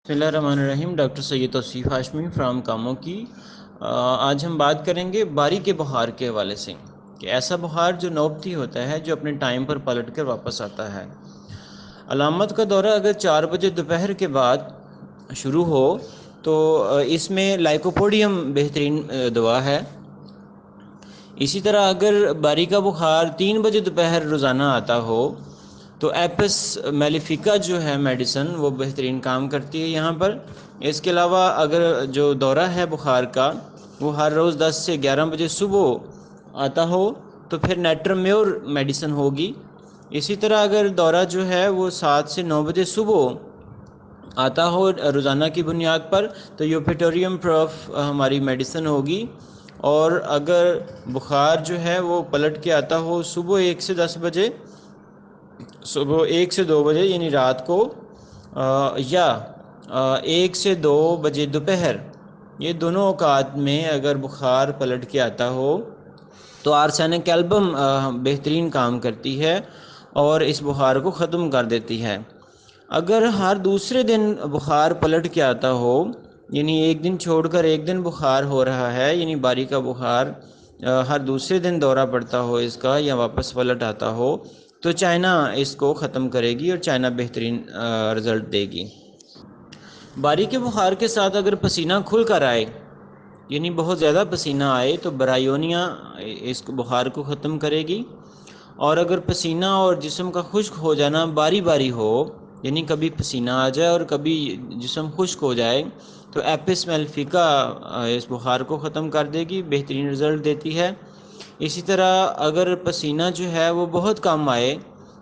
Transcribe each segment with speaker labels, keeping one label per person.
Speaker 1: بسم اللہ الرحمن الرحیم۔ Doctor Syed Tauseef Hashmi from کاموں کی۔ آج ہم بات کریں گے باری کے بخار کے حوالے سے کہ ایسا بخار جو نوبتی ہوتا ہے، جو اپنے ٹائم پر پلٹ کر واپس آتا ہے۔ علامت کا دورہ اگر 4 بجے دوپہر کے بعد شروع ہو تو اس میں لائکوپوڈیم بہترین دوا ہے۔ اسی طرح اگر باری کا بخار 3 بجے دوپہر روزانہ آتا ہو تو ایپس میلیفیکا جو ہے میڈیسن وہ بہترین کام کرتی ہے یہاں پر۔ اس کے علاوہ اگر جو دورہ ہے بخار کا وہ ہر روز 10 سے 11 بجے صبح آتا ہو تو پھر نیٹرمیور میڈیسن ہوگی۔ اسی طرح اگر دورہ جو ہے وہ 7 سے 9 بجے صبح آتا ہو روزانہ کی بنیاد پر تو یوپیٹوریم پروف ہماری میڈیسن ہوگی۔ اور اگر بخار جو ہے وہ پلٹ کے آتا ہو صبح 1 سے 10 بجے، صبح 1 سے 2 بجے یعنی رات کو، یا 1 سے 2 بجے دوپہر، یہ دونوں اوقات میں اگر بخار پلٹ کے آتا ہو تو آرسینک ایلبم بہترین کام کرتی ہے اور اس بخار کو ختم کر دیتی ہے۔ اگر ہر دوسرے دن بخار پلٹ کے آتا ہو، یعنی ایک دن چھوڑ کر ایک دن بخار ہو رہا ہے، یعنی باری کا بخار ہر دوسرے دن دورہ پڑتا ہو اس کا یا واپس پلٹ آتا ہو، تو چائنا اس کو ختم کرے گی اور چائنا بہترین رزلٹ دے گی۔ باری کے بخار کے ساتھ اگر پسینہ کھل کر آئے، یعنی بہت زیادہ پسینہ آئے، تو برایونیا اس بخار کو ختم کرے گی۔ اور اگر پسینہ اور جسم کا خشک ہو جانا باری باری ہو، یعنی کبھی پسینہ آ جائے اور کبھی جسم خشک ہو جائے، تو ایپس میلیفیکا اس بخار کو ختم کر دے گی، بہترین رزلٹ دیتی ہے۔ اسی طرح اگر پسینہ جو ہے وہ بہت کم آئے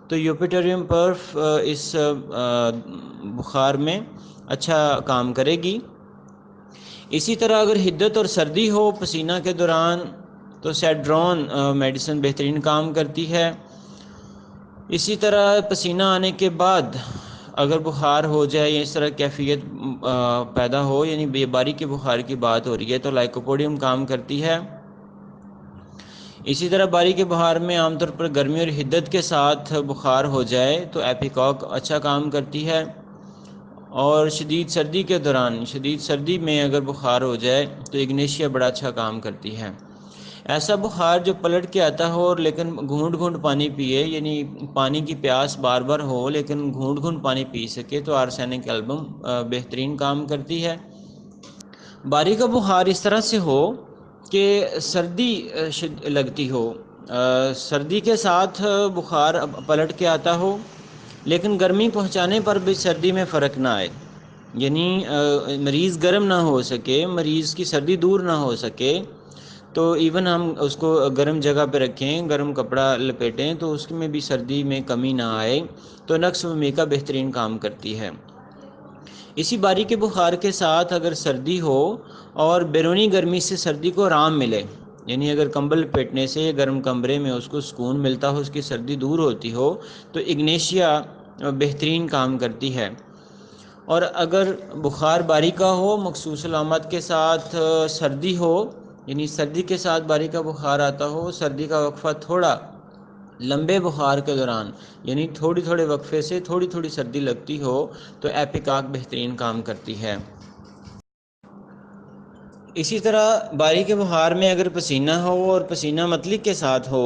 Speaker 1: تو یوپیٹوریم پرف اس بخار میں اچھا کام کرے گی۔ اسی طرح اگر حدت اور سردی ہو پسینہ کے دوران تو سیڈرون میڈیسن بہترین کام کرتی ہے۔ اسی طرح پسینہ آنے کے بعد اگر بخار ہو جائے یا اس طرح کیفیت پیدا ہو، یعنی بے باری کے بخار کی بات ہو رہی ہے، تو لائکوپوڈیم کام کرتی ہے۔ اسی طرح باری کے بخار میں عام طور پر گرمی اور حدت کے ساتھ بخار ہو جائے تو ایپیکاک اچھا کام کرتی ہے۔ اور شدید سردی کے دوران، شدید سردی میں اگر بخار ہو جائے تو اگنیشیا بڑا اچھا کام کرتی ہے۔ ایسا بخار جو پلٹ کے آتا ہو اور لیکن گھونٹ گھونٹ پانی پیے، یعنی پانی کی پیاس بار بار ہو لیکن گھونٹ گھونٹ پانی پی سکے، تو آرسینک ایلبم بہترین کام کرتی ہے۔ باری کا بخار اس طرح سے ہو کہ سردی لگتی ہو، سردی کے ساتھ بخار پلٹ کے آتا ہو لیکن گرمی پہنچانے پر بھی سردی میں فرق نہ آئے، یعنی مریض گرم نہ ہو سکے، مریض کی سردی دور نہ ہو سکے، تو ایون ہم اس کو گرم جگہ پہ رکھیں، گرم کپڑا لپیٹیں تو اس میں بھی سردی میں کمی نہ آئے، تو نقص ومیکا بہترین کام کرتی ہے۔ اسی باری کے بخار کے ساتھ اگر سردی ہو اور بیرونی گرمی سے سردی کو آرام ملے، یعنی اگر کمبل لپیٹنے سے گرم کمرے میں اس کو سکون ملتا ہو، اس کی سردی دور ہوتی ہو، تو اگنیشیا بہترین کام کرتی ہے۔ اور اگر بخار باری کا ہو، مخصوص علامات کے ساتھ سردی ہو، یعنی سردی کے ساتھ باری کا بخار آتا ہو، سردی کا وقفہ تھوڑا لمبے بخار کے دوران، یعنی تھوڑی تھوڑے وقفے سے تھوڑی تھوڑی سردی لگتی ہو، تو ایپیکاک بہترین کام کرتی ہے۔ اسی طرح باری کے بخار میں اگر پسینہ ہو اور پسینہ متلی کے ساتھ ہو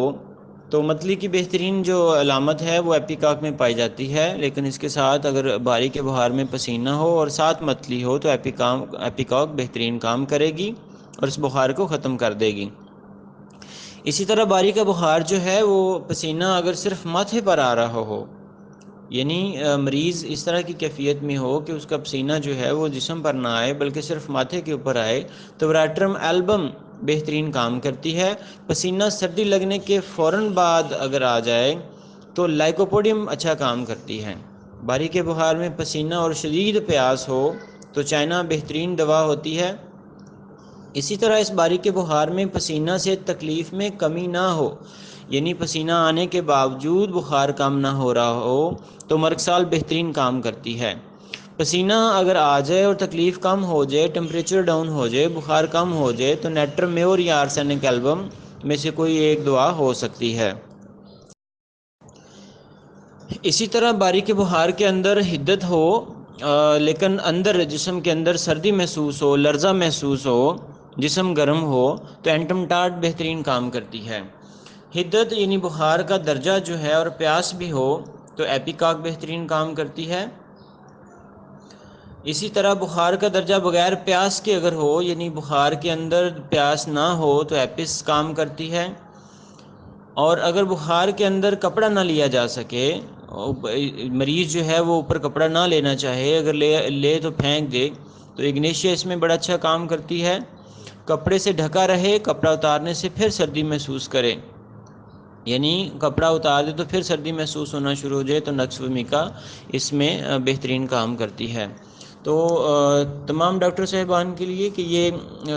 Speaker 1: تو متلی کی بہترین جو علامت ہے وہ ایپیکاک میں پائی جاتی ہے، لیکن اس کے ساتھ اگر باری کے بخار میں پسینہ ہو اور ساتھ متلی ہو تو ایپیکاک بہترین کام کرے گی اور اس بخار کو ختم کر دے گی۔ اسی طرح باری کا بخار جو ہے وہ پسینہ اگر صرف ماتھے پر آ رہا ہو، یعنی مریض اس طرح کی کیفیت میں ہو کہ اس کا پسینہ جو ہے وہ جسم پر نہ آئے بلکہ صرف ماتھے کے اوپر آئے، تو وریٹرم ایلبم بہترین کام کرتی ہے۔ پسینہ سردی لگنے کے فوراً بعد اگر آ جائے تو لائکوپوڈیم اچھا کام کرتی ہے۔ باری کے بخار میں پسینہ اور شدید پیاس ہو تو چائنا بہترین دوا ہوتی ہے۔ اسی طرح اس باری کے بخار میں پسینہ سے تکلیف میں کمی نہ ہو، یعنی پسینہ آنے کے باوجود بخار کم نہ ہو رہا ہو، تو مرکسال بہترین کام کرتی ہے۔ پسینہ اگر آ جائے اور تکلیف کم ہو جائے، ٹمپریچر ڈاؤن ہو جائے، بخار کم ہو جائے، تو نیٹرمیور یا آرسینک ایلبم میں سے کوئی ایک دوا ہو سکتی ہے۔ اسی طرح باری کے بخار کے اندر حدت ہو لیکن اندر جسم کے اندر سردی محسوس ہو، لرزہ محسوس ہو، جسم گرم ہو تو اینٹم-ٹاٹ بہترین کام کرتی ہے۔ حدت یعنی بخار کا درجہ جو ہے اور پیاس بھی ہو تو ایپیکاک بہترین کام کرتی ہے۔ اسی طرح بخار کا درجہ بغیر پیاس کے اگر ہو، یعنی بخار کے اندر پیاس نہ ہو تو ایپس کام کرتی ہے۔ اور اگر بخار کے اندر کپڑا نہ لیا جا سکے، مریض جو ہے وہ اوپر کپڑا نہ لینا چاہے، اگر لے تو پھینک دے، تو اگنیشیا اس میں بڑا اچھا کام کرتی ہے۔ کپڑے سے ڈھکا رہے، کپڑا اتارنے سے پھر سردی محسوس کرے، یعنی کپڑا اتار دے تو پھر سردی محسوس ہونا شروع ہو جائے تو نکس ومیکا اس میں بہترین کام کرتی ہے۔ تو تمام ڈاکٹر صاحبان کے لیے کہ یہ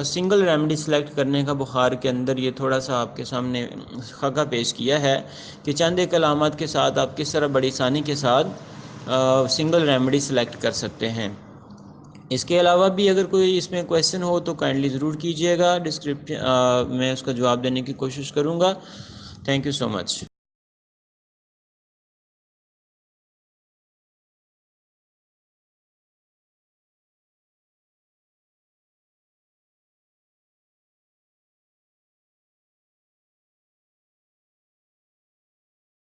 Speaker 1: سنگل ریمیڈی سلیکٹ کرنے کا بخار کے اندر یہ تھوڑا سا آپ کے سامنے خاکہ پیش کیا ہے کہ چند ایک علامات کے ساتھ آپ کس طرح بڑی آسانی کے ساتھ سنگل ریمیڈی سلیکٹ کر سکتے ہیں۔ اس کے علاوہ بھی اگر کوئی اس میں کویسچن ہو تو کائنڈلی ضرور کیجیے گا، ڈسکرپشن میں اس کا جواب دینے کی کوشش کروں گا۔ Thank you so much.